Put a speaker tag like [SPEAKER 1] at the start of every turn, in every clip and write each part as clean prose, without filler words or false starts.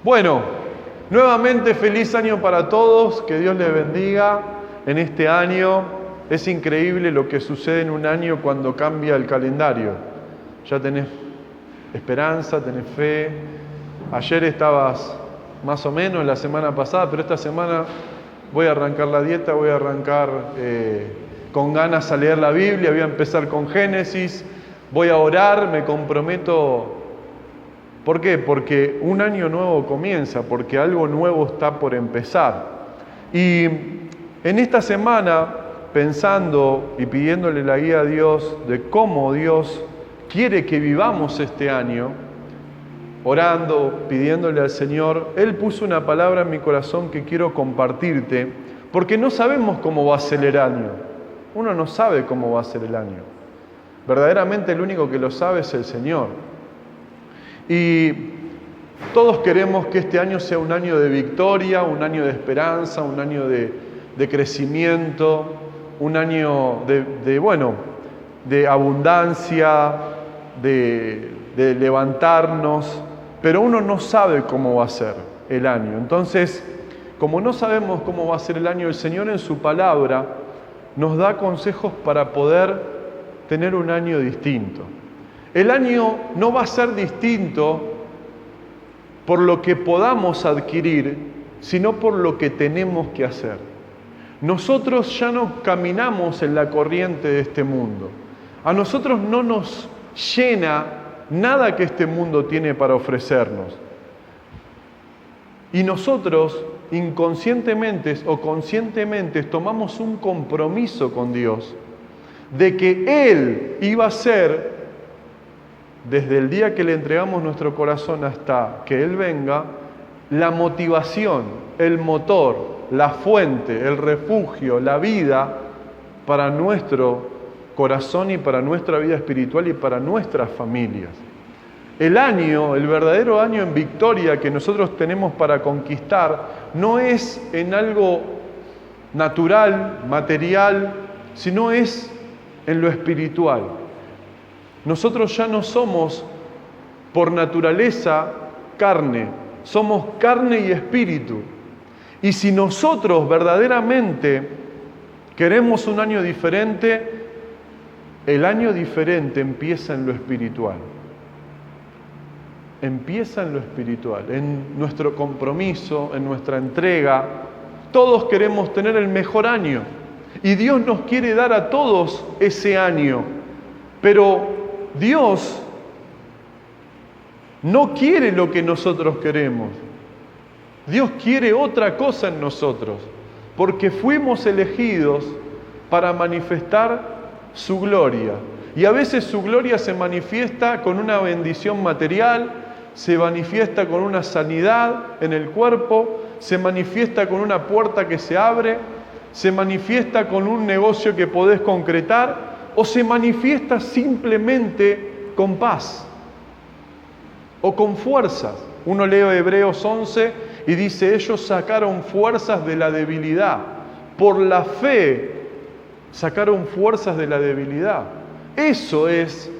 [SPEAKER 1] Bueno, nuevamente feliz año para todos, que Dios les bendiga en este año. Es increíble lo que sucede en un año cuando cambia el calendario. Ya tenés esperanza, tenés fe. Ayer estabas más o menos, la semana pasada, pero esta semana voy a arrancar la dieta, voy a arrancar con ganas a leer la Biblia, voy a empezar con Génesis, voy a orar, me comprometo. ¿Por qué? Porque un año nuevo comienza, porque algo nuevo está por empezar. Y en esta semana, pensando y pidiéndole la guía a Dios de cómo Dios quiere que vivamos este año, orando, pidiéndole al Señor, Él puso una palabra en mi corazón que quiero compartirte, porque no sabemos cómo va a ser el año. Uno no sabe cómo va a ser el año. Verdaderamente el único que lo sabe es el Señor. Y todos queremos que este año sea un año de victoria, un año de esperanza, un año de crecimiento, un año de abundancia, de levantarnos, pero uno no sabe cómo va a ser el año. Entonces, como no sabemos cómo va a ser el año, el Señor en su palabra nos da consejos para poder tener un año distinto. El año no va a ser distinto por lo que podamos adquirir, sino por lo que tenemos que hacer. Nosotros ya no caminamos en la corriente de este mundo. A nosotros no nos llena nada que este mundo tiene para ofrecernos. Y nosotros, inconscientemente o conscientemente, tomamos un compromiso con Dios de que Él iba a ser, desde el día que le entregamos nuestro corazón hasta que Él venga, la motivación, el motor, la fuente, el refugio, la vida para nuestro corazón y para nuestra vida espiritual y para nuestras familias. El año, el verdadero año en victoria que nosotros tenemos para conquistar, no es en algo natural, material, sino es en lo espiritual. Nosotros ya no somos por naturaleza carne, somos carne y espíritu. Y si nosotros verdaderamente queremos un año diferente, el año diferente empieza en lo espiritual. Empieza en lo espiritual, en nuestro compromiso, en nuestra entrega. Todos queremos tener el mejor año y Dios nos quiere dar a todos ese año, pero Dios no quiere lo que nosotros queremos. Dios quiere otra cosa en nosotros, porque fuimos elegidos para manifestar su gloria. Y a veces su gloria se manifiesta con una bendición material, se manifiesta con una sanidad en el cuerpo, se manifiesta con una puerta que se abre, se manifiesta con un negocio que podés concretar, o se manifiesta simplemente con paz o con fuerzas. Uno lee Hebreos 11 y dice, ellos sacaron fuerzas de la debilidad. Por la fe sacaron fuerzas de la debilidad. Eso es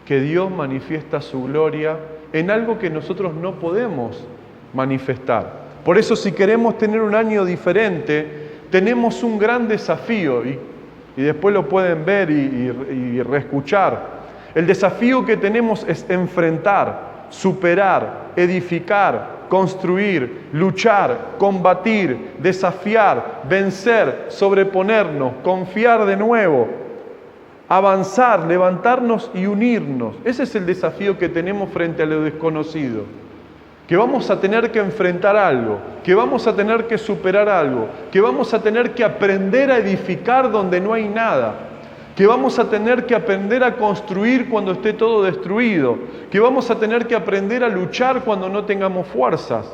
[SPEAKER 1] que Dios manifiesta su gloria en algo que nosotros no podemos manifestar. Por eso, si queremos tener un año diferente, tenemos un gran desafío y después lo pueden ver y reescuchar. El desafío que tenemos es enfrentar, superar, edificar, construir, luchar, combatir, desafiar, vencer, sobreponernos, confiar de nuevo, avanzar, levantarnos y unirnos. Ese es el desafío que tenemos frente a lo desconocido. Que vamos a tener que enfrentar algo, que vamos a tener que superar algo, que vamos a tener que aprender a edificar donde no hay nada, que vamos a tener que aprender a construir cuando esté todo destruido, que vamos a tener que aprender a luchar cuando no tengamos fuerzas,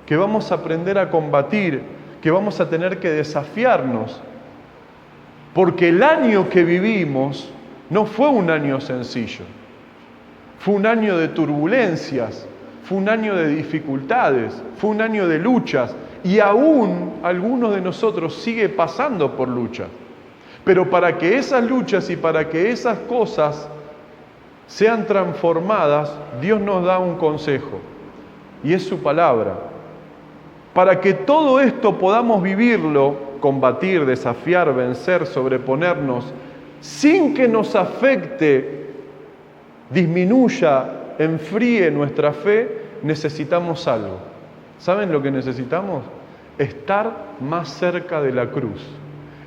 [SPEAKER 1] que vamos a aprender a combatir, que vamos a tener que desafiarnos, porque el año que vivimos no fue un año sencillo, fue un año de turbulencias, fue un año de dificultades, fue un año de luchas y aún algunos de nosotros sigue pasando por luchas. Pero para que esas luchas y para que esas cosas sean transformadas, Dios nos da un consejo. y es su palabra. Para que todo esto podamos vivirlo, combatir, desafiar, vencer, sobreponernos, sin que nos afecte, disminuya, enfríe nuestra fe, necesitamos algo. ¿Saben lo que necesitamos? Estar más cerca de la cruz.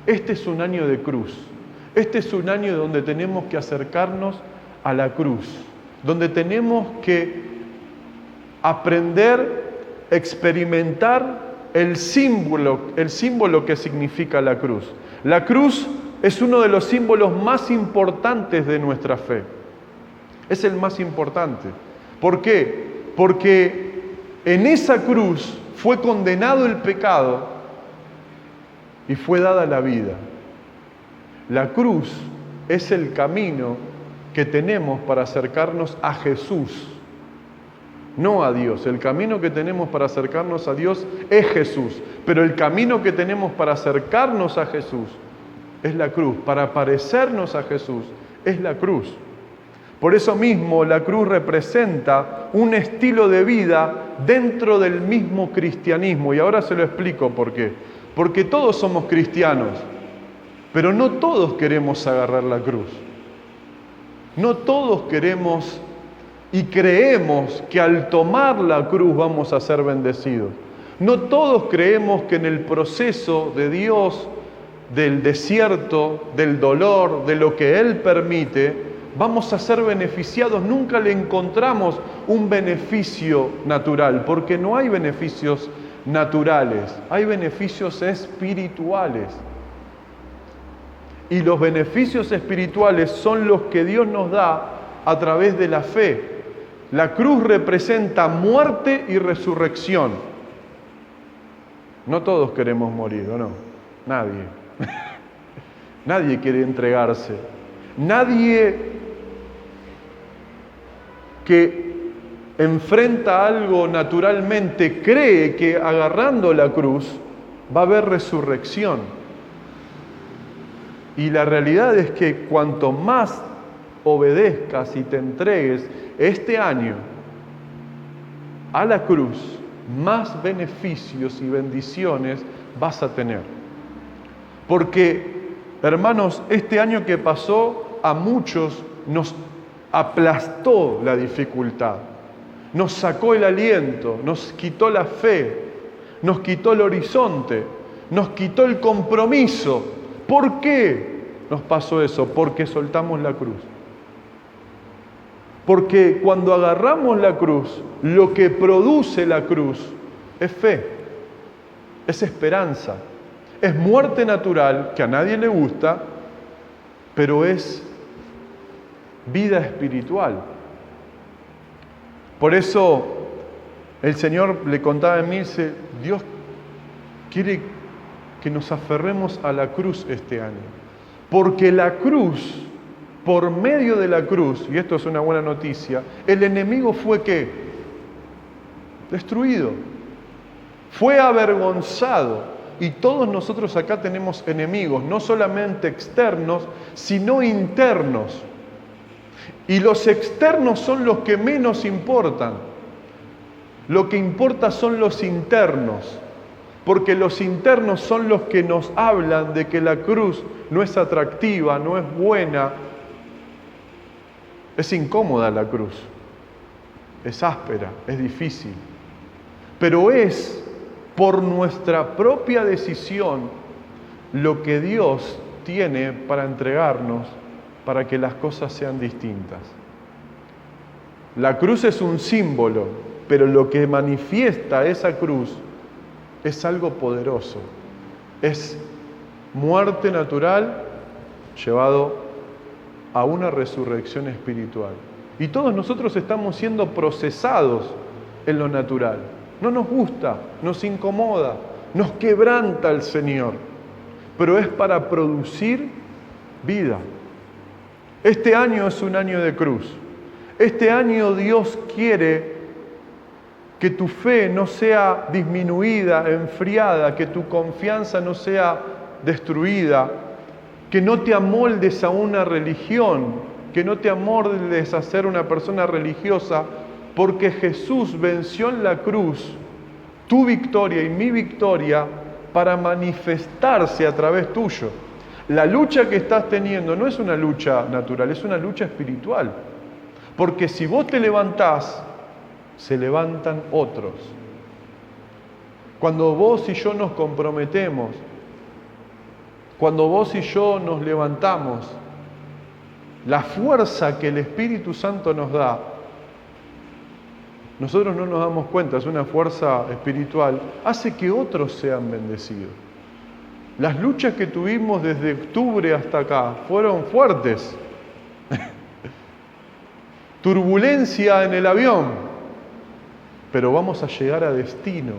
[SPEAKER 1] Este es un año de cruz. Este es un año donde tenemos que acercarnos a la cruz, donde tenemos que aprender, experimentar el símbolo que significa la cruz. La cruz es uno de los símbolos más importantes de nuestra fe. Es el más importante. ¿Por qué? Porque en esa cruz fue condenado el pecado y fue dada la vida. La cruz es el camino que tenemos para acercarnos a Jesús, no a Dios. El camino que tenemos para acercarnos a Dios es Jesús, pero el camino que tenemos para acercarnos a Jesús es la cruz. Para parecernos a Jesús es la cruz. Por eso mismo la cruz representa un estilo de vida dentro del mismo cristianismo. Y ahora se lo explico por qué. Porque todos somos cristianos, pero no todos queremos agarrar la cruz. No todos queremos y creemos que al tomar la cruz vamos a ser bendecidos. No todos creemos que en el proceso de Dios, del desierto, del dolor, de lo que Él permite, vamos a ser beneficiados. Nunca le encontramos un beneficio natural, porque no hay beneficios naturales, hay beneficios espirituales. Y los beneficios espirituales son los que Dios nos da a través de la fe. La cruz representa muerte y resurrección. No todos queremos morir, ¿o no? Nadie. Nadie quiere entregarse. Nadie que enfrenta algo naturalmente cree que agarrando la cruz va a haber resurrección. Y la realidad es que cuanto más obedezcas y te entregues este año a la cruz, más beneficios y bendiciones vas a tener. Porque, hermanos, este año que pasó a muchos nos aplastó la dificultad, nos sacó el aliento, nos quitó la fe, nos quitó el horizonte, nos quitó el compromiso. ¿Por qué nos pasó eso? Porque soltamos la cruz. Porque cuando agarramos la cruz, lo que produce la cruz es fe, es esperanza, es muerte natural, que a nadie le gusta, pero es vida espiritual. Por eso el Señor le contaba a mí, dice, Dios quiere que nos aferremos a la cruz este año. Porque la cruz, por medio de la cruz, y esto es una buena noticia, el enemigo fue ¿qué? Destruido. Fue avergonzado. Y todos nosotros acá tenemos enemigos, no solamente externos, sino internos. Y los externos son los que menos importan. Lo que importa son los internos. Porque los internos son los que nos hablan de que la cruz no es atractiva, no es buena. Es incómoda la cruz. Es áspera, es difícil. Pero es por nuestra propia decisión lo que Dios tiene para entregarnos para que las cosas sean distintas. La cruz es un símbolo, pero lo que manifiesta esa cruz es algo poderoso. Es muerte natural llevado a una resurrección espiritual. Y todos nosotros estamos siendo procesados en lo natural. No nos gusta, nos incomoda, nos quebranta el Señor, pero es para producir vida. Este año es un año de cruz. Este año Dios quiere que tu fe no sea disminuida, enfriada, que tu confianza no sea destruida, que no te amoldes a una religión, que no te amoldes a ser una persona religiosa, porque Jesús venció en la cruz tu victoria y mi victoria para manifestarse a través tuyo. La lucha que estás teniendo no es una lucha natural, es una lucha espiritual. Porque si vos te levantás, se levantan otros. Cuando vos y yo nos comprometemos, cuando vos y yo nos levantamos, la fuerza que el Espíritu Santo nos da, nosotros no nos damos cuenta, es una fuerza espiritual, hace que otros sean bendecidos. Las luchas que tuvimos desde octubre hasta acá fueron fuertes. Turbulencia en el avión, pero vamos a llegar a destino.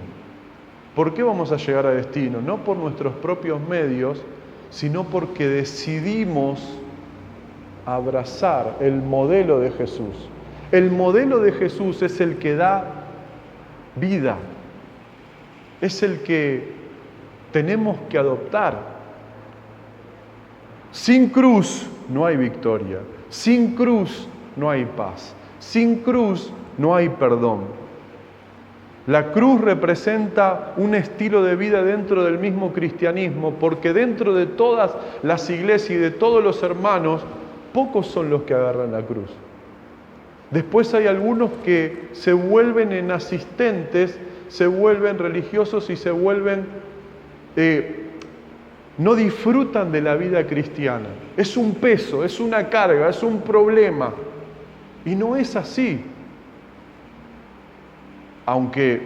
[SPEAKER 1] ¿Por qué vamos a llegar a destino? No por nuestros propios medios, sino porque decidimos abrazar el modelo de Jesús. El modelo de Jesús es el que da vida, es el que tenemos que adoptar. Sin cruz no hay victoria, sin cruz no hay paz, sin cruz no hay perdón. La cruz representa un estilo de vida dentro del mismo cristianismo, porque dentro de todas las iglesias y de todos los hermanos, pocos son los que agarran la cruz. Después hay algunos que se vuelven en asistentes, se vuelven religiosos y se vuelven, no disfrutan de la vida cristiana. Es un peso, es una carga, es un problema. Y no es así. Aunque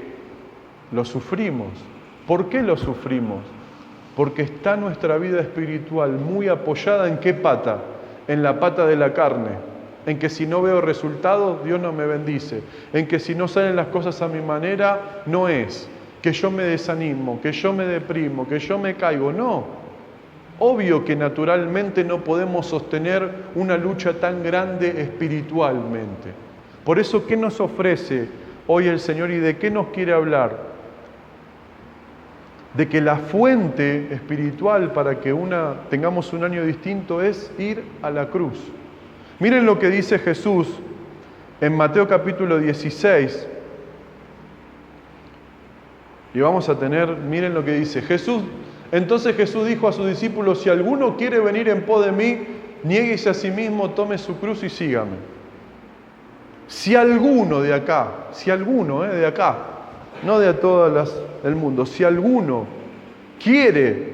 [SPEAKER 1] lo sufrimos. ¿Por qué lo sufrimos? Porque está nuestra vida espiritual muy apoyada ¿en qué pata? En la pata de la carne. En que si no veo resultados, Dios no me bendice. En que si no salen las cosas a mi manera, no es. Que yo me desanimo, que yo me deprimo, que yo me caigo. No. Obvio que naturalmente no podemos sostener una lucha tan grande espiritualmente. Por eso, ¿qué nos ofrece hoy el Señor y de qué nos quiere hablar? De que la fuente espiritual para que tengamos un año distinto es ir a la cruz. Miren lo que dice Jesús en Mateo capítulo 16. Y vamos a miren lo que dice Jesús. Entonces Jesús dijo a sus discípulos, si alguno quiere venir en pos de mí, niéguese a sí mismo, tome su cruz y sígame. Si alguno de acá, de acá, no de todas del mundo, si alguno quiere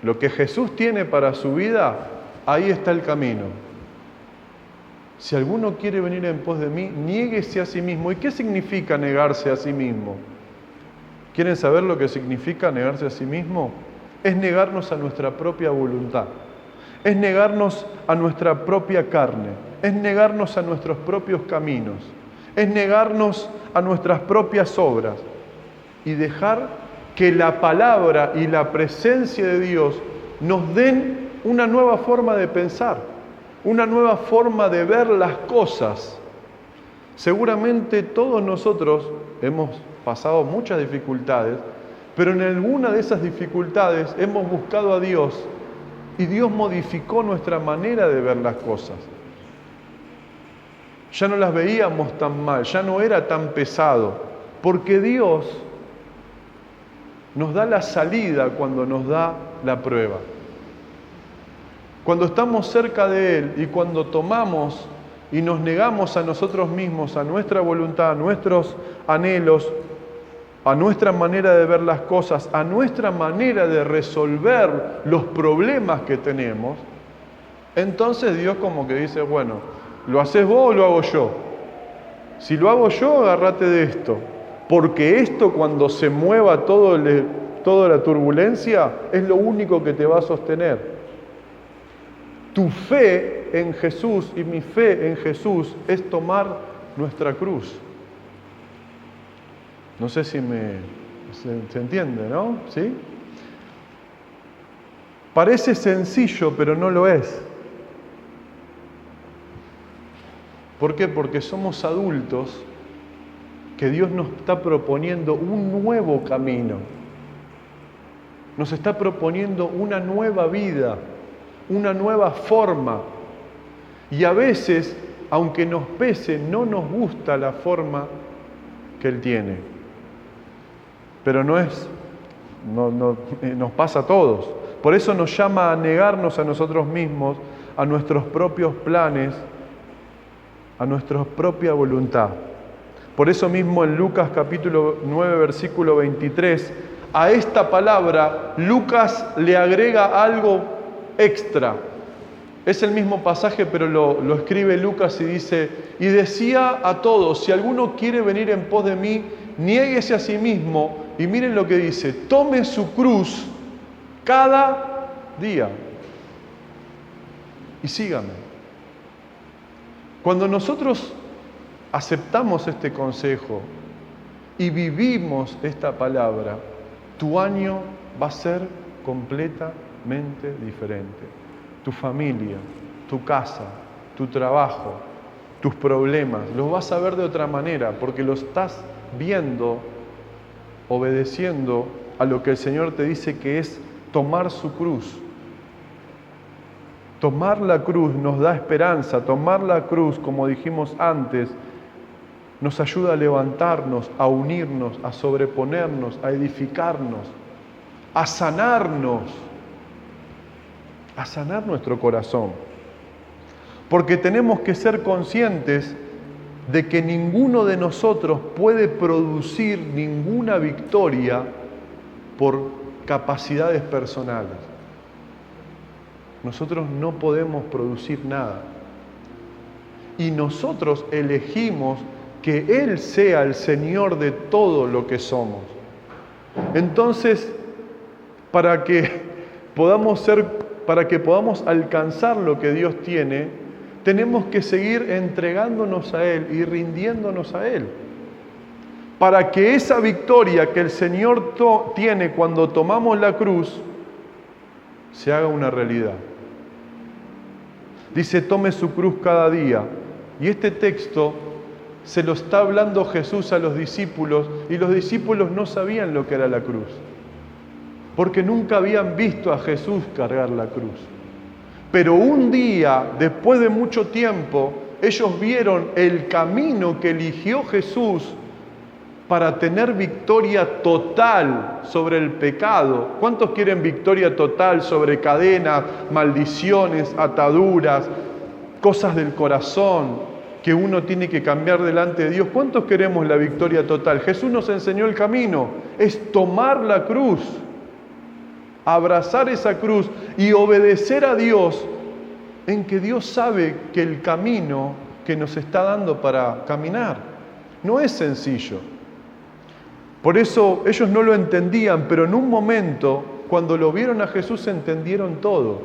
[SPEAKER 1] lo que Jesús tiene para su vida, ahí está el camino. Si alguno quiere venir en pos de mí, niéguese a sí mismo. ¿Y qué significa negarse a sí mismo? ¿Quieren saber lo que significa negarse a sí mismo? Es negarnos a nuestra propia voluntad, es negarnos a nuestra propia carne, es negarnos a nuestros propios caminos, es negarnos a nuestras propias obras y dejar que la palabra y la presencia de Dios nos den una nueva forma de pensar, una nueva forma de ver las cosas. Seguramente todos nosotros hemos pasado muchas dificultades, pero en alguna de esas dificultades hemos buscado a Dios y Dios modificó nuestra manera de ver las cosas. Ya no las veíamos tan mal, ya no era tan pesado, porque Dios nos da la salida cuando nos da la prueba. Cuando estamos cerca de Él y cuando tomamos y nos negamos a nosotros mismos, a nuestra voluntad, a nuestros anhelos, a nuestra manera de ver las cosas, a nuestra manera de resolver los problemas que tenemos, entonces Dios como que dice, bueno, ¿lo haces vos o lo hago yo? Si lo hago yo, agárrate de esto, porque esto cuando se mueva toda la turbulencia es lo único que te va a sostener. Tu fe en Jesús y mi fe en Jesús es tomar nuestra cruz. No sé si se entiende, ¿no? ¿Sí? Parece sencillo, pero no lo es. ¿Por qué? Porque somos adultos que Dios nos está proponiendo un nuevo camino. Nos está proponiendo una nueva vida, una nueva forma. Y a veces aunque nos pese, no nos gusta la forma que Él tiene. Pero nos pasa a todos. Por eso nos llama a negarnos a nosotros mismos, a nuestros propios planes, a nuestra propia voluntad. Por eso mismo en Lucas capítulo 9, versículo 23, a esta palabra Lucas le agrega algo extra. Es el mismo pasaje, pero lo escribe Lucas y dice: y decía a todos, si alguno quiere venir en pos de mí, niéguese a sí mismo, y miren lo que dice, tome su cruz cada día y sígame. Cuando nosotros aceptamos este consejo y vivimos esta palabra, tu año va a ser completamente diferente. Tu familia, tu casa, tu trabajo, tus problemas, los vas a ver de otra manera porque lo estás viendo, obedeciendo a lo que el Señor te dice que es tomar su cruz. Tomar la cruz nos da esperanza, tomar la cruz, como dijimos antes, nos ayuda a levantarnos, a unirnos, a sobreponernos, a edificarnos, a sanarnos, a sanar nuestro corazón. Porque tenemos que ser conscientes de que ninguno de nosotros puede producir ninguna victoria por capacidades personales. Nosotros no podemos producir nada. Y nosotros elegimos que Él sea el Señor de todo lo que somos. Entonces, para que podamos alcanzar lo que Dios tiene, tenemos que seguir entregándonos a Él y rindiéndonos a Él. Para que esa victoria que el Señor tiene cuando tomamos la cruz se haga una realidad. Dice, tome su cruz cada día. Y este texto se lo está hablando Jesús a los discípulos, y los discípulos no sabían lo que era la cruz, porque nunca habían visto a Jesús cargar la cruz. Pero un día, después de mucho tiempo, ellos vieron el camino que eligió Jesús para tener victoria total sobre el pecado. ¿Cuántos quieren victoria total sobre cadenas, maldiciones, ataduras, cosas del corazón que uno tiene que cambiar delante de Dios? ¿Cuántos queremos la victoria total? Jesús nos enseñó el camino, es tomar la cruz, abrazar esa cruz y obedecer a Dios, en que Dios sabe que el camino que nos está dando para caminar no es sencillo. Por eso ellos no lo entendían, pero en un momento, cuando lo vieron a Jesús, entendieron todo.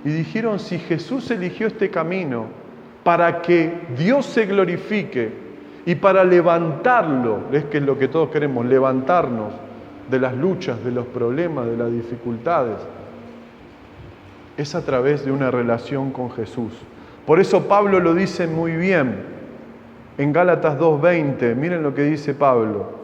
[SPEAKER 1] Y dijeron, si Jesús eligió este camino para que Dios se glorifique y para levantarlo, es que es lo que todos queremos, levantarnos de las luchas, de los problemas, de las dificultades, es a través de una relación con Jesús. Por eso Pablo lo dice muy bien en Gálatas 2:20. Miren lo que dice Pablo.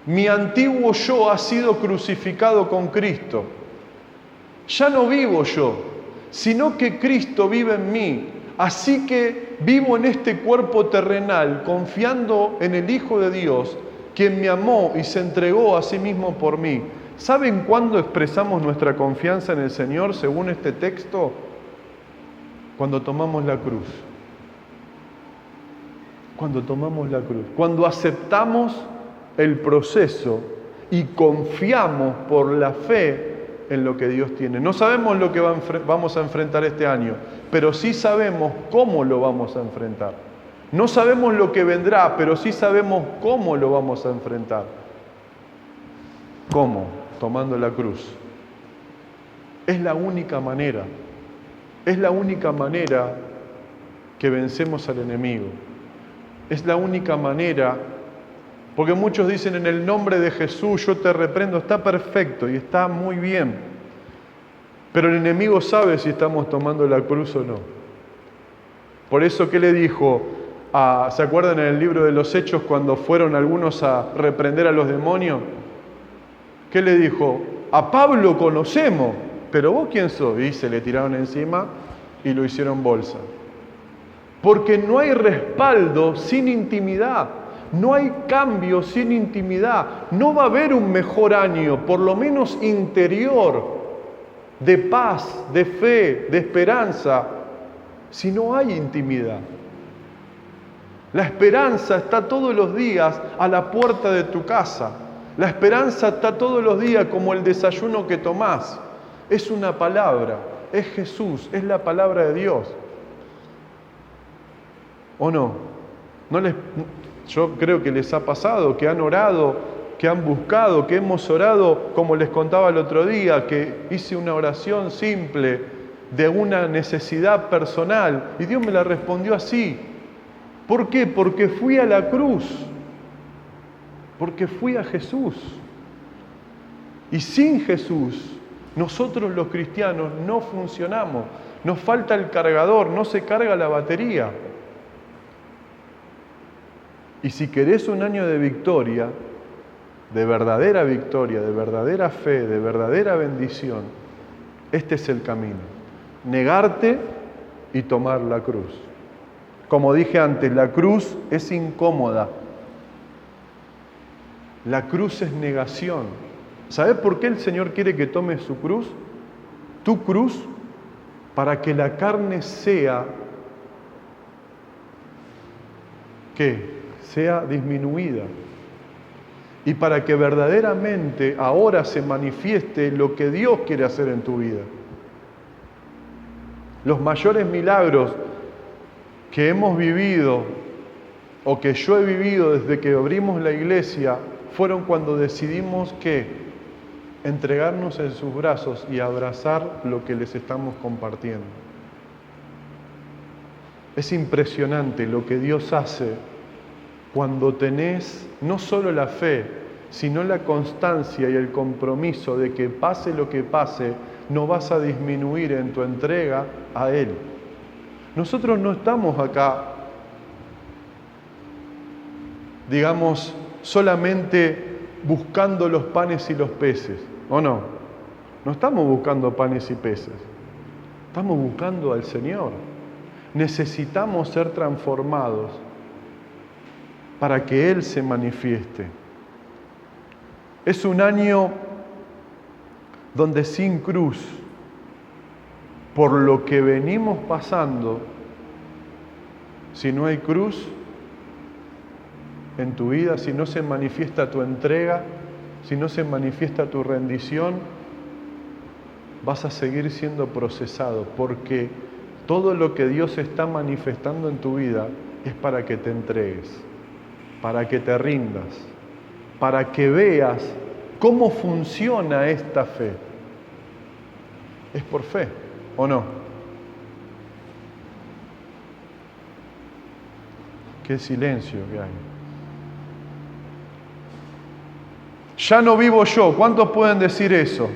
[SPEAKER 1] Mi antiguo yo ha sido crucificado con Cristo. Ya no vivo yo, sino que Cristo vive en mí. Así que vivo en este cuerpo terrenal, confiando en el Hijo de Dios, quien me amó y se entregó a sí mismo por mí. ¿Saben cuándo expresamos nuestra confianza en el Señor según este texto? Cuando tomamos la cruz. Cuando tomamos la cruz. Cuando aceptamos el proceso y confiamos por la fe en lo que Dios tiene. No sabemos lo que vamos a enfrentar este año, pero sí sabemos cómo lo vamos a enfrentar. No sabemos lo que vendrá, pero sí sabemos cómo lo vamos a enfrentar. ¿Cómo? Tomando la cruz. Es la única manera. Es la única manera que vencemos al enemigo. Es la única manera. Porque muchos dicen, en el nombre de Jesús yo te reprendo. Está perfecto y está muy bien. Pero el enemigo sabe si estamos tomando la cruz o no. Por eso, ¿qué le dijo? ¿Se acuerdan en el libro de los Hechos cuando fueron algunos a reprender a los demonios? ¿Qué le dijo? A Pablo conocemos, pero vos quién sos. Y se le tiraron encima y lo hicieron bolsa. Porque no hay respaldo sin intimidad. No hay cambio sin intimidad. No va a haber un mejor año, por lo menos interior, de paz, de fe, de esperanza, si no hay intimidad. La esperanza está todos los días a la puerta de tu casa. La esperanza está todos los días como el desayuno que tomás. Es una palabra, es Jesús, es la palabra de Dios. ¿O no? Yo creo que les ha pasado, que han orado, que han buscado, que hemos orado, como les contaba el otro día, que hice una oración simple de una necesidad personal y Dios me la respondió así. ¿Por qué? Porque fui a la cruz, porque fui a Jesús. Y sin Jesús, nosotros los cristianos no funcionamos, nos falta el cargador, no se carga la batería. Y si querés un año de victoria, de verdadera fe, de verdadera bendición, este es el camino. Negarte y tomar la cruz. Como dije antes, la cruz es incómoda. La cruz es negación. ¿Sabés por qué el Señor quiere que tomes su cruz? Tu cruz, para que la carne sea, ¿qué? Sea disminuida. Y para que verdaderamente ahora se manifieste lo que Dios quiere hacer en tu vida. Los mayores milagros que hemos vivido o que yo he vivido desde que abrimos la iglesia fueron cuando decidimos que entregarnos en sus brazos y abrazar lo que les estamos compartiendo. Es impresionante lo que Dios hace cuando tenés no solo la fe, sino la constancia y el compromiso de que pase lo que pase, no vas a disminuir en tu entrega a Él. Nosotros no estamos acá, digamos, solamente buscando los panes y los peces, ¿o no? No estamos buscando panes y peces, estamos buscando al Señor. Necesitamos ser transformados para que Él se manifieste. Es un año donde sin cruz, por lo que venimos pasando, si no hay cruz en tu vida, si no se manifiesta tu entrega, si no se manifiesta tu rendición, vas a seguir siendo procesado, porque todo lo que Dios está manifestando en tu vida es para que te entregues, para que te rindas, para que veas cómo funciona esta fe. Es por fe, ¿o no? Qué silencio que hay. Ya no vivo yo. ¿Cuántos pueden decir eso?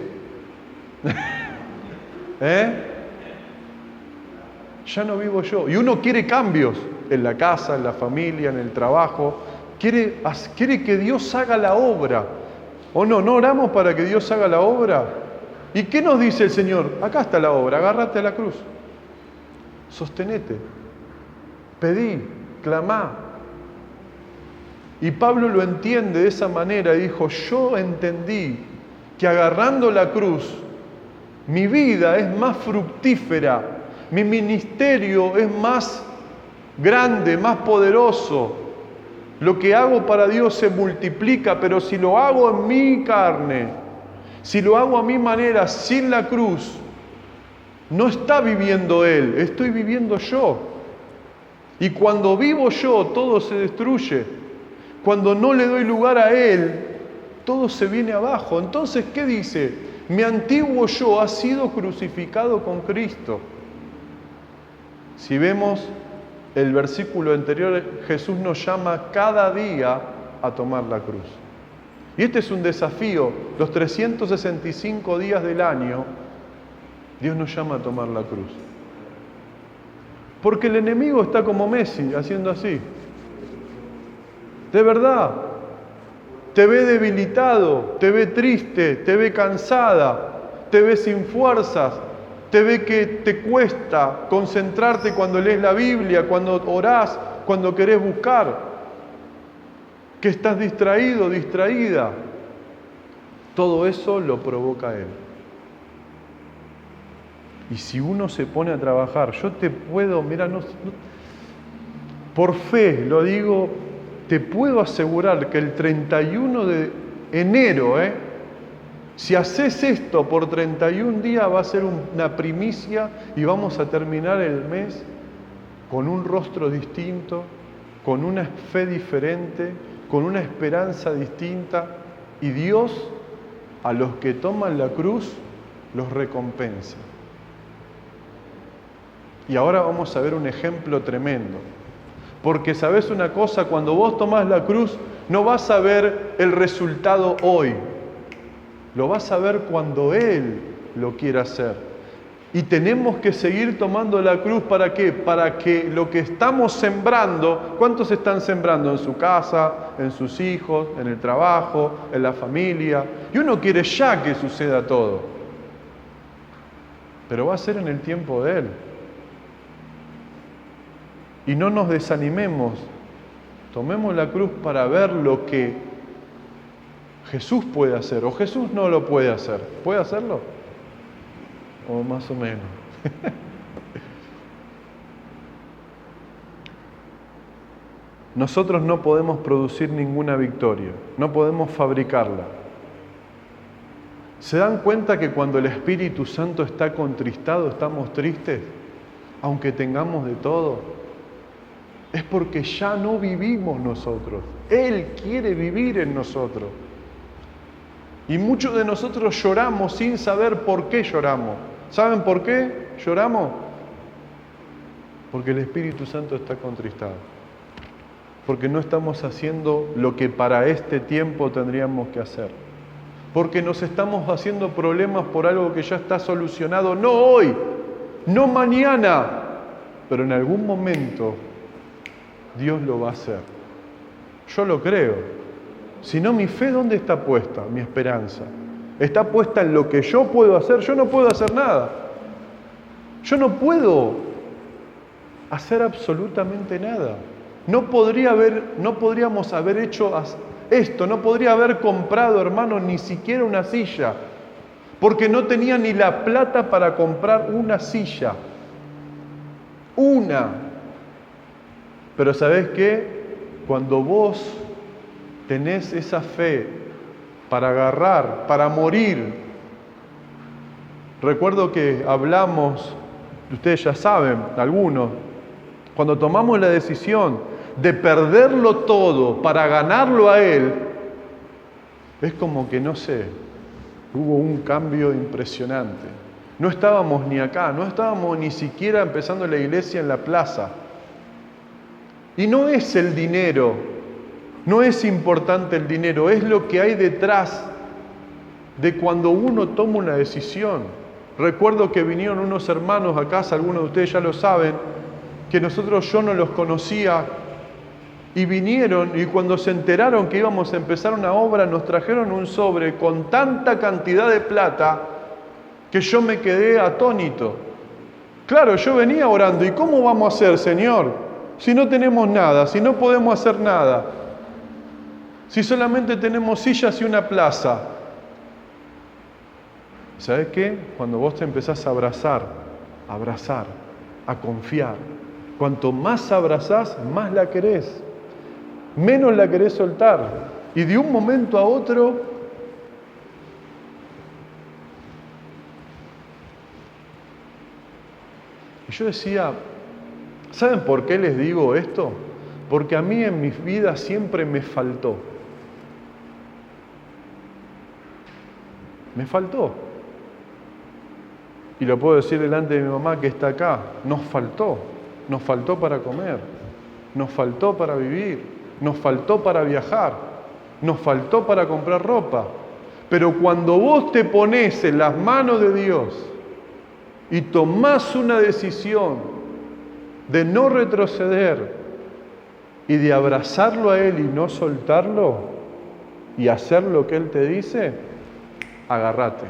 [SPEAKER 1] Ya no vivo yo. Y uno quiere cambios en la casa, en la familia, en el trabajo. Quiere que Dios haga la obra. ¿O no? ¿No oramos para que Dios haga la obra? ¿Y qué nos dice el Señor? Acá está la obra, agárrate a la cruz. Sostenete. Pedí, clamá. Y Pablo lo entiende de esa manera y dijo, yo entendí que agarrando la cruz, mi vida es más fructífera, mi ministerio es más grande, más poderoso. Lo que hago para Dios se multiplica, pero si lo hago en mi carne, si lo hago a mi manera, sin la cruz, no está viviendo Él, estoy viviendo yo. Y cuando vivo yo, todo se destruye. Cuando no le doy lugar a Él, todo se viene abajo. Entonces, ¿qué dice? Mi antiguo yo ha sido crucificado con Cristo. Si vemos el versículo anterior, Jesús nos llama cada día a tomar la cruz. Y este es un desafío. Los 365 días del año, Dios nos llama a tomar la cruz. Porque el enemigo está como Messi, haciendo así. De verdad. te ve debilitado, te ve triste, te ve cansada, te ve sin fuerzas, te ve que te cuesta concentrarte cuando lees la Biblia, cuando orás, cuando querés buscar, que estás distraído, distraída. Todo eso lo provoca Él. Y si uno se pone a trabajar, yo te puedo, mira, por fe lo digo, te puedo asegurar que el 31 de enero, si haces esto por 31 días, va a ser una primicia y vamos a terminar el mes con un rostro distinto, con una fe diferente, con una esperanza distinta, y Dios a los que toman la cruz los recompensa. Y ahora vamos a ver un ejemplo tremendo. Porque sabes una cosa, cuando vos tomás la cruz, no vas a ver el resultado hoy. Lo vas a ver cuando Él lo quiera hacer. Y tenemos que seguir tomando la cruz, ¿para qué? Para que lo que estamos sembrando, ¿cuántos están sembrando en su casa, en sus hijos, en el trabajo, en la familia? Y uno quiere ya que suceda todo. Pero va a ser en el tiempo de Él. Y no nos desanimemos, tomemos la cruz para ver lo que Jesús puede hacer, o Jesús no lo puede hacer. ¿Puede hacerlo? O más o menos. Nosotros no podemos producir ninguna victoria, no podemos fabricarla. ¿Se dan cuenta que cuando el Espíritu Santo está contristado, estamos tristes, aunque tengamos de todo? Es porque ya no vivimos nosotros. Él quiere vivir en nosotros. Y muchos de nosotros lloramos sin saber por qué lloramos. ¿Saben por qué lloramos? Porque el Espíritu Santo está contristado. Porque no estamos haciendo lo que para este tiempo tendríamos que hacer. Porque nos estamos haciendo problemas por algo que ya está solucionado, no hoy, no mañana, pero en algún momento Dios lo va a hacer. Yo lo creo. Si no, mi fe, ¿dónde está puesta? Mi esperanza. Está puesta en lo que yo puedo hacer. Yo no puedo hacer nada. Yo no puedo hacer absolutamente nada. No podríamos haber hecho esto. No podría haber comprado, hermano, ni siquiera una silla. Porque no tenía ni la plata para comprar una silla. Una. Pero ¿sabés qué? Cuando vos tenés esa fe para agarrar, para morir. Recuerdo que hablamos, ustedes ya saben, algunos, cuando tomamos la decisión de perderlo todo para ganarlo a Él, es como que, no sé, hubo un cambio impresionante. No estábamos ni acá, no estábamos ni siquiera empezando la iglesia en la plaza. Y no es el dinero, no es importante el dinero, es lo que hay detrás de cuando uno toma una decisión. Recuerdo que vinieron unos hermanos a casa, algunos de ustedes ya lo saben, que yo no los conocía, y vinieron y cuando se enteraron que íbamos a empezar una obra, nos trajeron un sobre con tanta cantidad de plata que yo me quedé atónito. Claro, yo venía orando, ¿y cómo vamos a hacer, Señor? Si no tenemos nada, si no podemos hacer nada, si solamente tenemos sillas y una plaza. ¿Sabes qué? Cuando vos te empezás a abrazar, a confiar, cuanto más abrazás, más la querés, menos la querés soltar. Y de un momento a otro, y yo decía, ¿saben por qué les digo esto? Porque a mí en mi vida siempre me faltó. Me faltó. Y lo puedo decir delante de mi mamá que está acá. Nos faltó para comer, nos faltó para vivir, nos faltó para viajar, nos faltó para comprar ropa. Pero cuando vos te pones en las manos de Dios y tomás una decisión de no retroceder y de abrazarlo a Él y no soltarlo, y hacer lo que Él te dice, agárrate.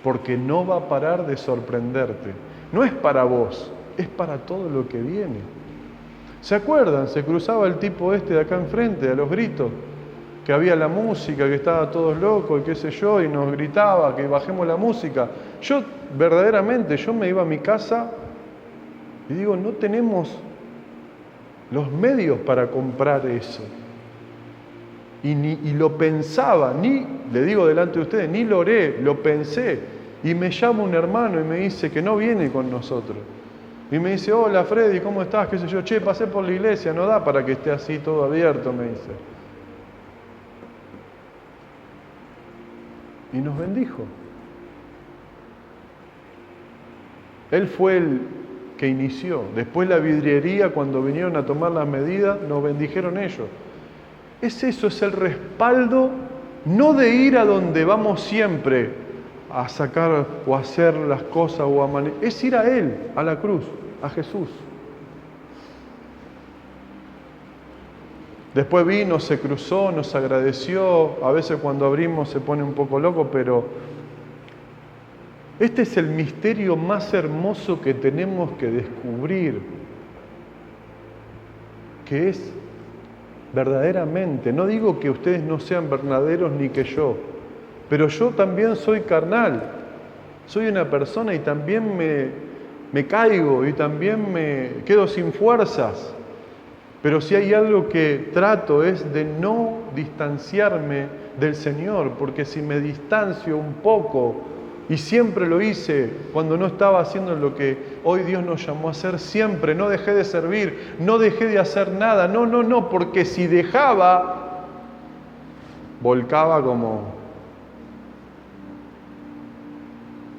[SPEAKER 1] Porque no va a parar de sorprenderte. No es para vos, es para todo lo que viene. ¿Se acuerdan? Se cruzaba el tipo este de acá enfrente, a los gritos, que había la música, que estaba todos locos y qué sé yo, y nos gritaba que bajemos la música. Yo verdaderamente, yo me iba a mi casa y digo, no tenemos los medios para comprar eso. Y lo pensaba, le digo delante de ustedes, ni lo oré, lo pensé. Y me llama un hermano y me dice que no viene con nosotros. Y me dice, hola Freddy, ¿cómo estás? ¿Qué sé yo? Che, pasé por la iglesia, no da para que esté así todo abierto, me dice. Y nos bendijo. Él fue el que inició. Después la vidriería, cuando vinieron a tomar las medidas, nos bendijeron ellos. Es eso, es el respaldo, no de ir a donde vamos siempre a sacar o a hacer las cosas, es ir a Él, a la cruz, a Jesús. Después vino, se cruzó, nos agradeció, a veces cuando abrimos se pone un poco loco, pero este es el misterio más hermoso que tenemos que descubrir, que es verdaderamente, no digo que ustedes no sean verdaderos ni que yo, pero yo también soy carnal, soy una persona y también me caigo y también me quedo sin fuerzas. Pero si hay algo que trato es de no distanciarme del Señor, porque si me distancio un poco, y siempre lo hice cuando no estaba haciendo lo que hoy Dios nos llamó a hacer, siempre, no dejé de servir, no dejé de hacer nada, no, porque si dejaba, volcaba como...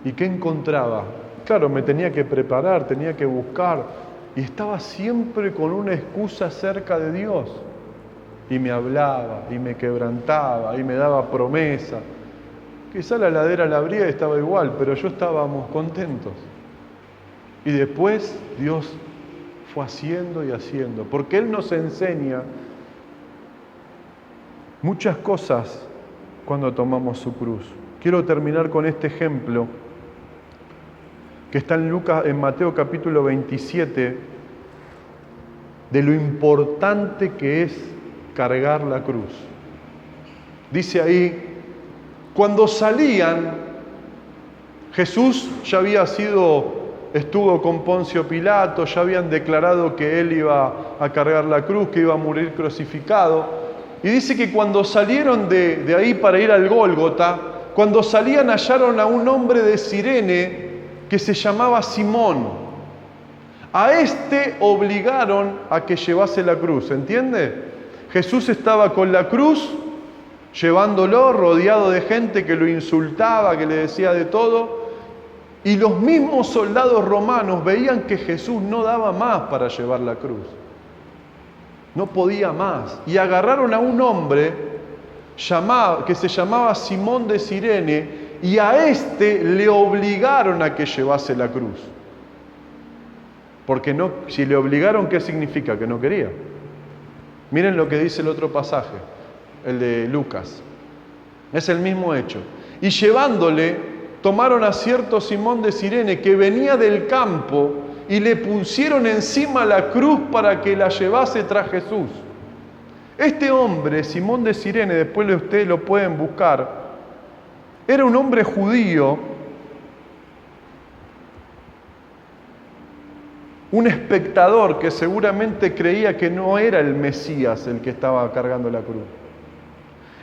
[SPEAKER 1] ¿Y qué encontraba? Claro, me tenía que preparar, tenía que buscar, y estaba siempre con una excusa cerca de Dios. Y me hablaba, y me quebrantaba, y me daba promesa. Quizá la heladera la abría y estaba igual, pero yo estábamos contentos. Y después Dios fue haciendo y haciendo, porque Él nos enseña muchas cosas cuando tomamos su cruz. Quiero terminar con este ejemplo que está en Mateo capítulo 27, de lo importante que es cargar la cruz. Dice ahí, cuando salían, Jesús ya estuvo con Poncio Pilato, ya habían declarado que Él iba a cargar la cruz, que iba a morir crucificado. Y dice que cuando salieron de ahí para ir al Gólgota, cuando salían hallaron a un hombre de Cirene que se llamaba Simón. A este obligaron a que llevase la cruz, ¿entiende? Jesús estaba con la cruz, llevándolo, rodeado de gente que lo insultaba, que le decía de todo, y los mismos soldados romanos veían que Jesús no daba más para llevar la cruz. No podía más. Y agarraron a un hombre que se llamaba Simón de Cirene, y a este le obligaron a que llevase la cruz. Porque si le obligaron, ¿qué significa? Que no quería. Miren lo que dice el otro pasaje, el de Lucas. Es el mismo hecho. Y llevándole, tomaron a cierto Simón de Cirene que venía del campo y le pusieron encima la cruz para que la llevase tras Jesús. Este hombre, Simón de Cirene, después ustedes lo pueden buscar, era un hombre judío, un espectador que seguramente creía que no era el Mesías el que estaba cargando la cruz.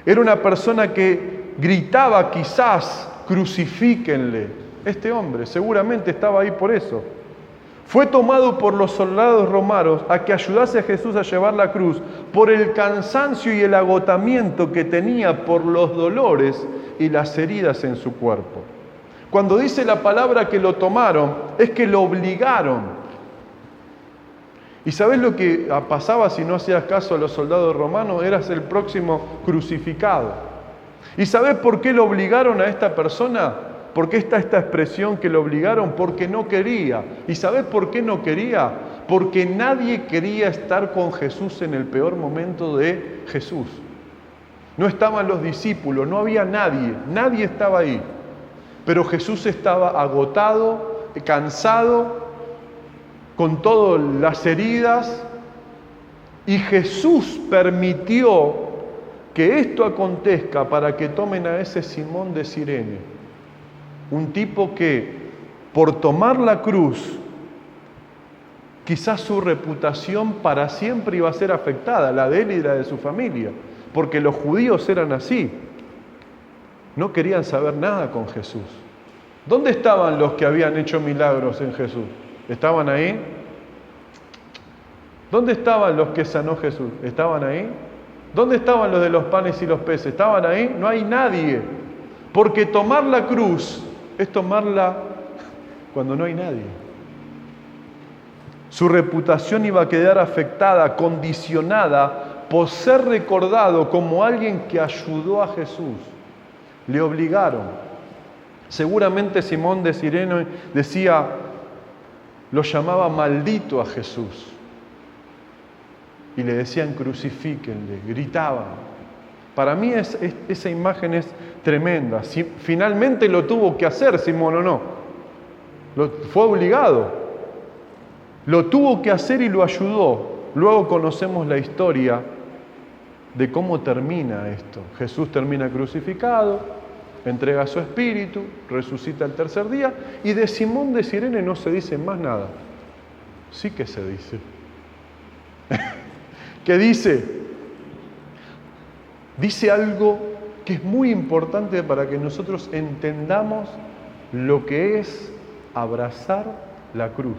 [SPEAKER 1] Era una persona que gritaba quizás, crucifíquenle. Este hombre seguramente estaba ahí por eso. Fue tomado por los soldados romanos a que ayudase a Jesús a llevar la cruz por el cansancio y el agotamiento que tenía por los dolores y las heridas en su cuerpo. Cuando dice la palabra que lo tomaron, es que lo obligaron. ¿Y sabés lo que pasaba si no hacías caso a los soldados romanos? Eras el próximo crucificado. ¿Y sabés por qué lo obligaron a esta persona? ¿Por qué está esta expresión que lo obligaron? Porque no quería. ¿Y sabés por qué no quería? Porque nadie quería estar con Jesús en el peor momento de Jesús. no estaban los discípulos, no había nadie, nadie estaba ahí. Pero Jesús estaba agotado, cansado, con todas las heridas, y Jesús permitió que esto acontezca para que tomen a ese Simón de Cirene, un tipo que por tomar la cruz, quizás su reputación para siempre iba a ser afectada, la de él y la de su familia, porque los judíos eran así, no querían saber nada con Jesús. ¿Dónde estaban los que habían hecho milagros en Jesús? ¿Estaban ahí? ¿Dónde estaban los que sanó Jesús? ¿Estaban ahí? ¿Dónde estaban los de los panes y los peces? ¿Estaban ahí? No hay nadie. Porque tomar la cruz es tomarla cuando no hay nadie. Su reputación iba a quedar afectada, condicionada por ser recordado como alguien que ayudó a Jesús. Le obligaron. Seguramente Simón de Cirene decía, lo llamaba maldito a Jesús. Y le decían crucifíquenle, gritaban. Para mí esa imagen es tremenda. Finalmente lo tuvo que hacer Simón, ¿o no? Fue obligado. Lo tuvo que hacer y lo ayudó. Luego conocemos la historia de cómo termina esto. Jesús termina crucificado, entrega su espíritu, resucita el tercer día, y de Simón de Cirene no se dice más nada. Sí que se dice. ¿Qué dice? Dice algo que es muy importante para que nosotros entendamos lo que es abrazar la cruz,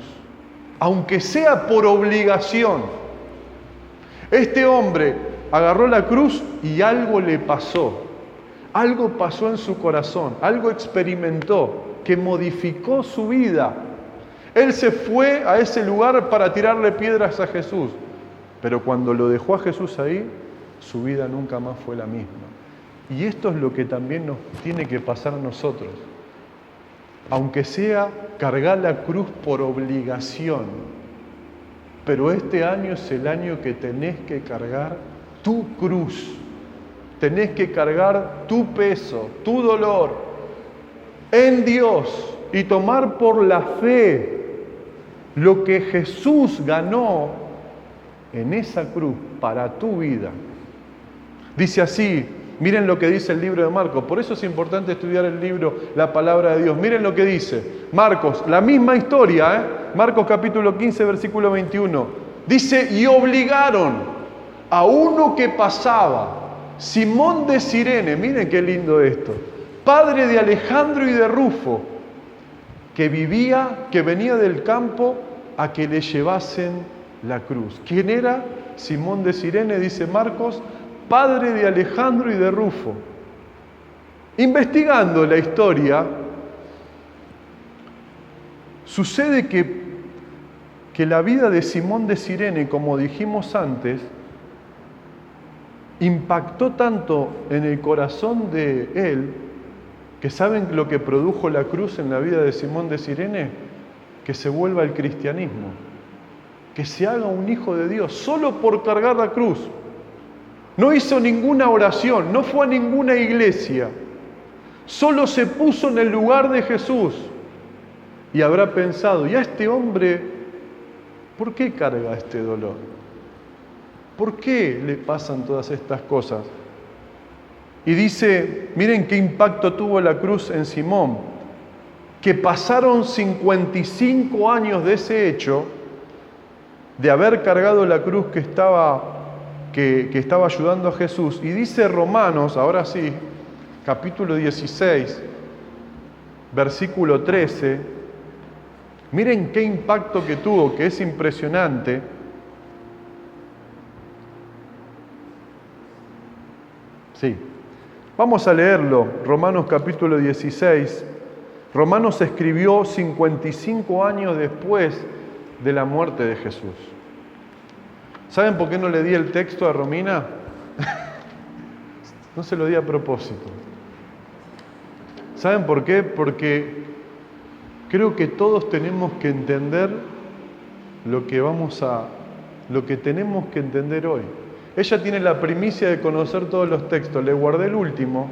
[SPEAKER 1] aunque sea por obligación. Este hombre agarró la cruz y algo le pasó. Algo pasó en su corazón, algo experimentó que modificó su vida. Él se fue a ese lugar para tirarle piedras a Jesús, pero cuando lo dejó a Jesús ahí, su vida nunca más fue la misma. Y esto es lo que también nos tiene que pasar a nosotros. Aunque sea cargar la cruz por obligación, pero este año es el año que tenés que cargar tu cruz. Tenés que cargar tu peso, tu dolor en Dios y tomar por la fe lo que Jesús ganó en esa cruz para tu vida. Dice así, miren lo que dice el libro de Marcos. Por eso es importante estudiar el libro, la palabra de Dios. Miren lo que dice Marcos, la misma historia, Marcos capítulo 15, versículo 21. Dice, y obligaron a uno que pasaba, Simón de Cirene, miren qué lindo esto, padre de Alejandro y de Rufo, que venía del campo, a que le llevasen la cruz. ¿Quién era? Simón de Cirene, dice Marcos, padre de Alejandro y de Rufo. Investigando la historia, sucede que la vida de Simón de Cirene, como dijimos antes, impactó tanto en el corazón de él, que ¿saben lo que produjo la cruz en la vida de Simón de Cirene? Que se vuelva al cristianismo, que se haga un hijo de Dios, solo por cargar la cruz. No hizo ninguna oración, no fue a ninguna iglesia, solo se puso en el lugar de Jesús y habrá pensado, ¿y a este hombre por qué carga este dolor? ¿Por qué le pasan todas estas cosas? Y dice, miren qué impacto tuvo la cruz en Simón, que pasaron 55 años de ese hecho, de haber cargado la cruz que estaba ayudando a Jesús. Y dice Romanos, ahora sí, capítulo 16, versículo 13, miren qué impacto que tuvo, que es impresionante. Sí, vamos a leerlo, Romanos capítulo 16. Romanos se escribió 55 años después de la muerte de Jesús. ¿Saben por qué no le di el texto a Romina? No se lo di a propósito. ¿Saben por qué? Porque creo que todos tenemos que entender lo que tenemos que entender hoy. ella tiene la primicia de conocer todos los textos. Le guardé el último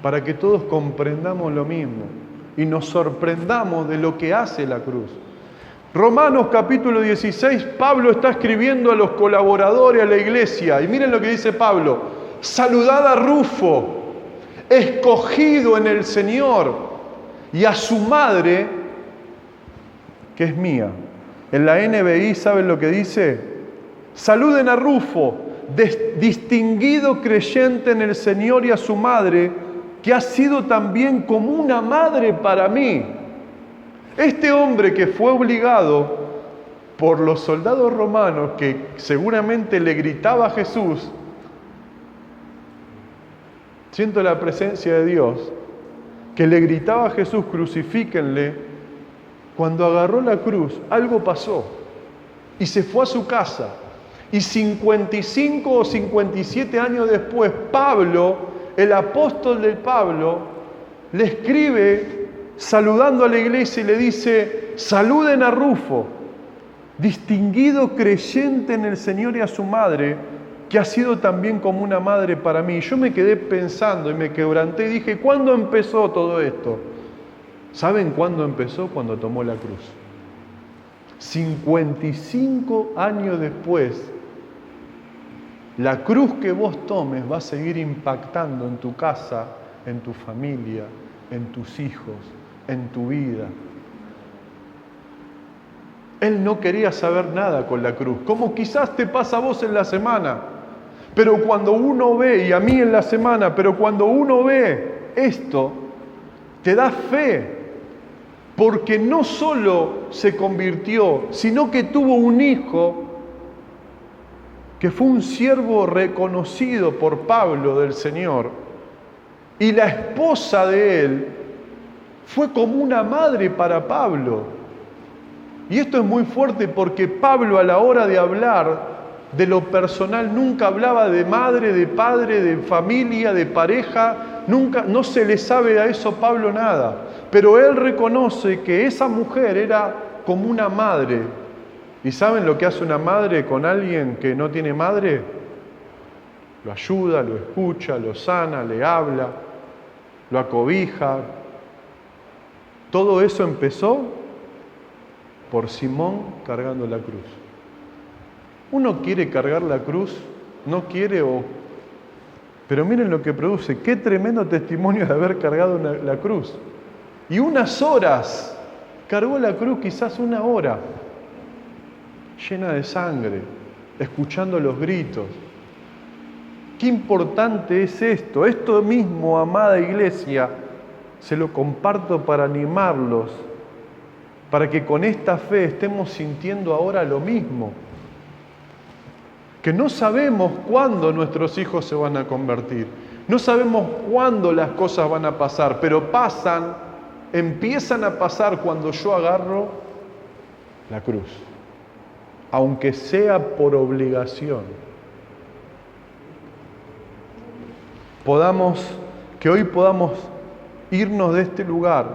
[SPEAKER 1] para que todos comprendamos lo mismo y nos sorprendamos de lo que hace la cruz. Romanos capítulo 16, Pablo está escribiendo a los colaboradores, a la iglesia. Y miren lo que dice Pablo: saludad a Rufo, escogido en el Señor, y a su madre, que es mía. En la NBI, ¿saben lo que dice? Saluden a Rufo, distinguido creyente en el Señor, y a su madre, que ha sido también como una madre para mí. Este hombre que fue obligado por los soldados romanos, que seguramente le gritaba a Jesús, siento la presencia de Dios, que le gritaba a Jesús, crucifíquenle. Cuando agarró la cruz, algo pasó y se fue a su casa. Y 55 o 57 años después, Pablo, el apóstol de Pablo, le escribe saludando a la iglesia y le dice: saluden a Rufo, distinguido creyente en el Señor, y a su madre, que ha sido también como una madre para mí. Yo me quedé pensando y me quebranté y dije: ¿cuándo empezó todo esto? ¿Saben cuándo empezó? Cuando tomó la cruz. 55 años después, la cruz que vos tomes va a seguir impactando en tu casa, en tu familia, en tus hijos, en tu vida. Él no quería saber nada con la cruz, como quizás te pasa a vos en la semana. Pero cuando uno ve, y a mí en la semana, pero cuando uno ve esto, te da fe. Porque no solo se convirtió, sino que tuvo un hijo que fue un siervo reconocido por Pablo del Señor. Y la esposa de él fue como una madre para Pablo. Y esto es muy fuerte porque Pablo, a la hora de hablar de lo personal, nunca hablaba de madre, de padre, de familia, de pareja. Nunca, no se le sabe a eso Pablo nada. Pero él reconoce que esa mujer era como una madre. ¿Y saben lo que hace una madre con alguien que no tiene madre? Lo ayuda, lo escucha, lo sana, le habla, lo acobija. Todo eso empezó por Simón cargando la cruz. Uno quiere cargar la cruz, no quiere pero miren lo que produce. Qué tremendo testimonio de haber cargado la cruz. Y unas horas, cargó la cruz, quizás una hora, llena de sangre, escuchando los gritos. Qué importante es esto. Esto mismo, amada iglesia, se lo comparto para animarlos, para que con esta fe estemos sintiendo ahora lo mismo. Que no sabemos cuándo nuestros hijos se van a convertir, no sabemos cuándo las cosas van a pasar, pero empiezan a pasar cuando yo agarro la cruz, aunque sea por obligación. Que hoy podamos irnos de este lugar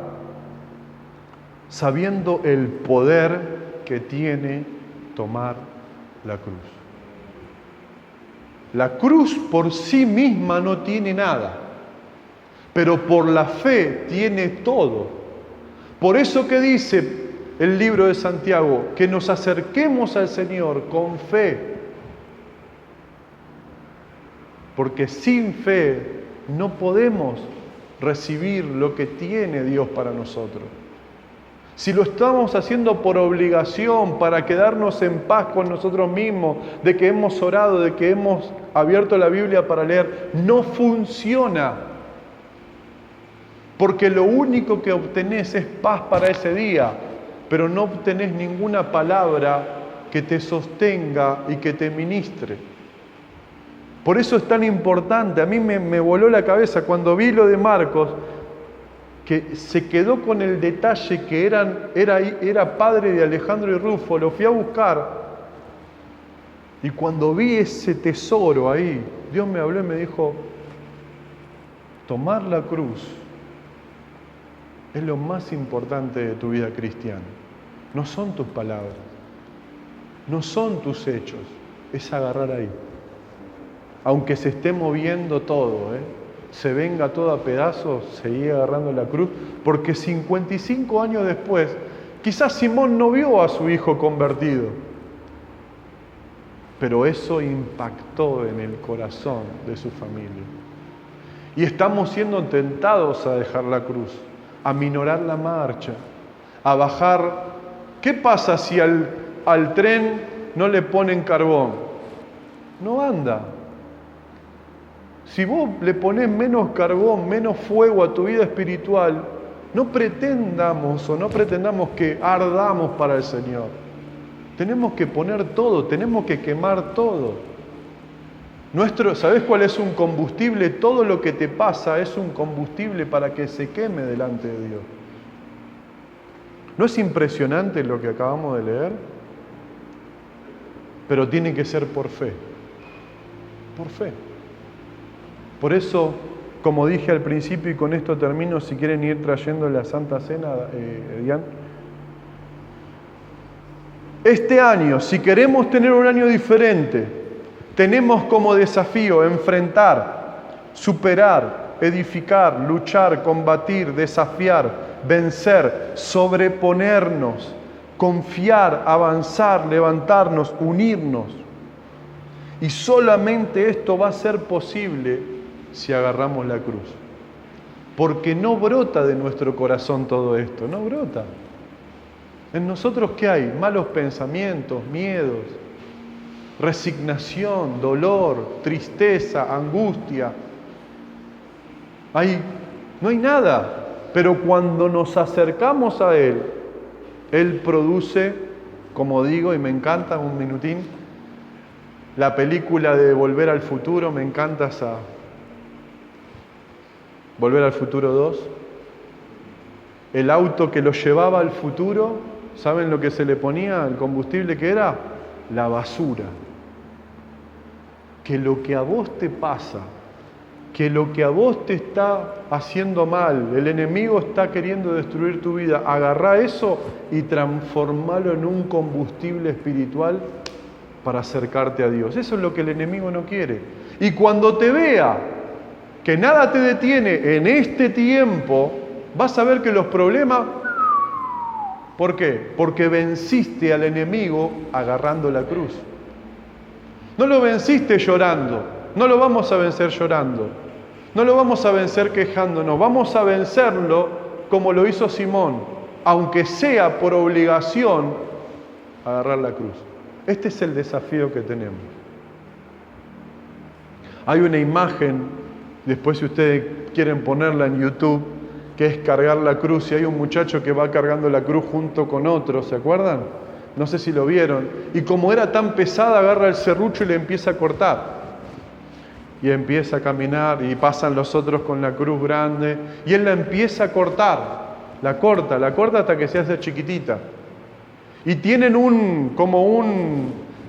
[SPEAKER 1] sabiendo el poder que tiene tomar la cruz. La cruz por sí misma no tiene nada, pero por la fe tiene todo. Por eso que dice el libro de Santiago, que nos acerquemos al Señor con fe, porque sin fe no podemos recibir lo que tiene Dios para nosotros. Si lo estamos haciendo por obligación, para quedarnos en paz con nosotros mismos, de que hemos orado, de que hemos abierto la Biblia para leer, no funciona. Porque lo único que obtenés es paz para ese día, pero no obtenés ninguna palabra que te sostenga y que te ministre. Por eso es tan importante. A mí me voló la cabeza cuando vi lo de Marcos, que se quedó con el detalle que era padre de Alejandro y Rufo. Lo fui a buscar y cuando vi ese tesoro ahí, Dios me habló y me dijo: tomar la cruz es lo más importante de tu vida cristiana. No son tus palabras, no son tus hechos, es agarrar ahí. aunque se esté moviendo todo, se venga todo a pedazos, seguí agarrando la cruz, porque 55 años después, quizás Simón no vio a su hijo convertido, pero eso impactó en el corazón de su familia. Y estamos siendo tentados a dejar la cruz, a minorar la marcha, a bajar. ¿Qué pasa si al tren no le ponen carbón? No anda. Si vos le ponés menos carbón, menos fuego a tu vida espiritual, no pretendamos que ardamos para el Señor. Tenemos que poner todo, tenemos que quemar todo. ¿Sabés cuál es un combustible? Todo lo que te pasa es un combustible para que se queme delante de Dios. ¿No es impresionante lo que acabamos de leer? Pero tiene que ser por fe. Por fe. Por eso, como dije al principio, y con esto termino, si quieren ir trayendo la Santa Cena, Dian. Este año, si queremos tener un año diferente, tenemos como desafío enfrentar, superar, edificar, luchar, combatir, desafiar, vencer, sobreponernos, confiar, avanzar, levantarnos, unirnos. Y solamente esto va a ser posible si agarramos la cruz. Porque no brota de nuestro corazón todo esto, no brota. En nosotros, ¿qué hay? Malos pensamientos, miedos, resignación, dolor, tristeza, angustia. No hay nada. Pero cuando nos acercamos a Él, Él produce, como digo, y me encanta, un minutín, la película de Volver al Futuro, me encanta esa. Volver al Futuro 2. El auto que lo llevaba al futuro, ¿saben lo que se le ponía? El combustible que era la basura. Que lo que a vos te pasa, que lo que a vos te está haciendo mal, el enemigo está queriendo destruir tu vida, agarrá eso y transformalo en un combustible espiritual para acercarte a Dios. Eso es lo que el enemigo no quiere. Y cuando te vea que nada te detiene en este tiempo, vas a ver que los problemas... ¿Por qué? Porque venciste al enemigo agarrando la cruz. No lo venciste llorando, no lo vamos a vencer llorando, no lo vamos a vencer quejándonos, vamos a vencerlo como lo hizo Simón, aunque sea por obligación, agarrar la cruz. Este es el desafío que tenemos. Hay una imagen, después si ustedes quieren ponerla en YouTube, que es cargar la cruz, y hay un muchacho que va cargando la cruz junto con otro, ¿se acuerdan? No sé si lo vieron. Y como era tan pesada, agarra el serrucho y le empieza a cortar. Y empieza a caminar, y pasan los otros con la cruz grande, y él la empieza a cortar. La corta hasta que se hace chiquitita. Y tienen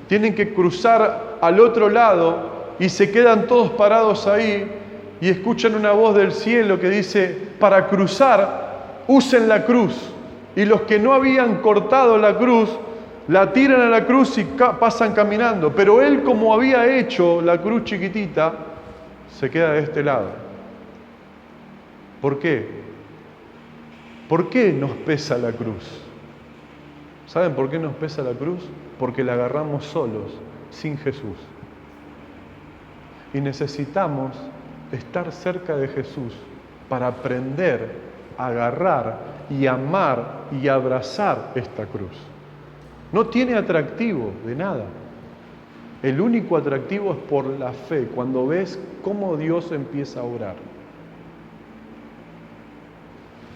[SPEAKER 1] tienen que cruzar al otro lado, y se quedan todos parados ahí, y escuchan una voz del cielo que dice, para cruzar, usen la cruz. Y los que no habían cortado la cruz, la tiran a la cruz y pasan caminando. Pero él, como había hecho la cruz chiquitita, se queda de este lado. ¿Por qué? ¿Por qué nos pesa la cruz? ¿Saben por qué nos pesa la cruz? Porque la agarramos solos, sin Jesús. Y necesitamos estar cerca de Jesús para aprender a agarrar y amar y abrazar esta cruz. No tiene atractivo de nada. El único atractivo es por la fe, cuando ves cómo Dios empieza a orar.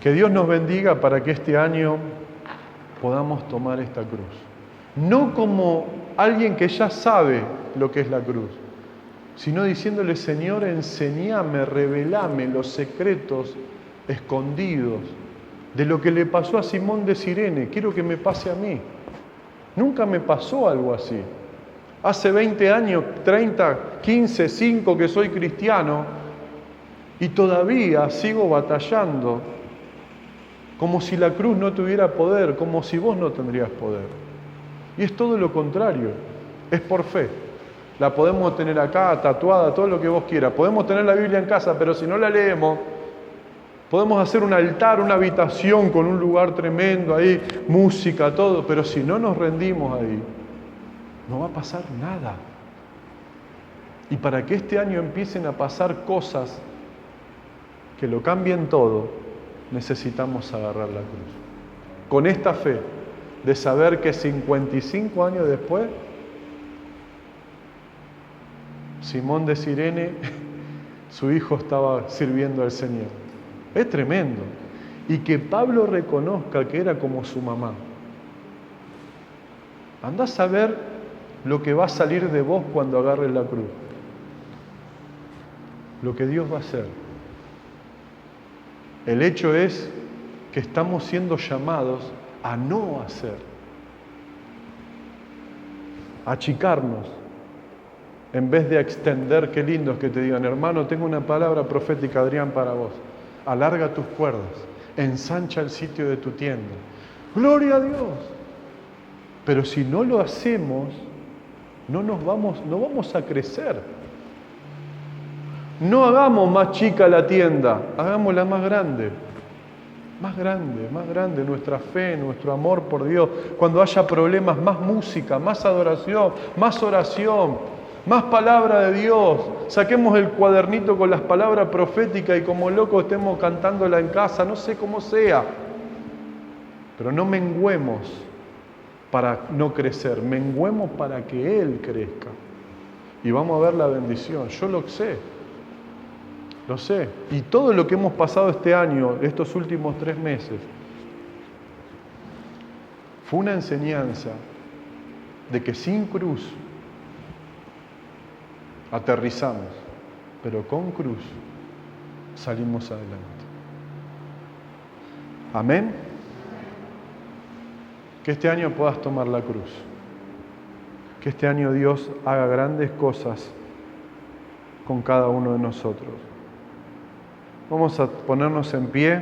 [SPEAKER 1] Que Dios nos bendiga para que este año podamos tomar esta cruz. No como alguien que ya sabe lo que es la cruz, sino diciéndole, Señor, enseñame, revelame los secretos escondidos de lo que le pasó a Simón de Cirene. Quiero que me pase a mí. Nunca me pasó algo así. Hace 20 años, 30, 15, 5 que soy cristiano y todavía sigo batallando como si la cruz no tuviera poder, como si vos no tendrías poder. Y es todo lo contrario, es por fe. La podemos tener acá, tatuada, todo lo que vos quieras. Podemos tener la Biblia en casa, pero si no la leemos, podemos hacer un altar, una habitación con un lugar tremendo ahí, música, todo, pero si no nos rendimos ahí, no va a pasar nada. Y para que este año empiecen a pasar cosas que lo cambien todo, necesitamos agarrar la cruz. Con esta fe de saber que 55 años después, Simón de Cirene, su hijo estaba sirviendo al Señor. Es tremendo. Y que Pablo reconozca que era como su mamá. Andá a saber lo que va a salir de vos cuando agarres la cruz. Lo que Dios va a hacer. El hecho es que estamos siendo llamados a no hacer. A achicarnos. En vez de extender, qué lindo es que te digan, hermano, tengo una palabra profética, Adrián, para vos. Alarga tus cuerdas, ensancha el sitio de tu tienda. ¡Gloria a Dios! Pero si no lo hacemos, no vamos a crecer. No hagamos más chica la tienda, hagámosla más grande. Más grande nuestra fe, nuestro amor por Dios. Cuando haya problemas, más música, más adoración, más oración. Más palabra de Dios. Saquemos el cuadernito con las palabras proféticas y como locos estemos cantándola en casa, no sé cómo sea. Pero no menguemos para no crecer, menguemos para que Él crezca. Y vamos a ver la bendición. Yo lo sé. Y todo lo que hemos pasado este año, estos últimos 3 meses, fue una enseñanza de que sin cruz aterrizamos, pero con cruz salimos adelante. Amén. Que este año puedas tomar la cruz. Que este año Dios haga grandes cosas con cada uno de nosotros. Vamos a ponernos en pie.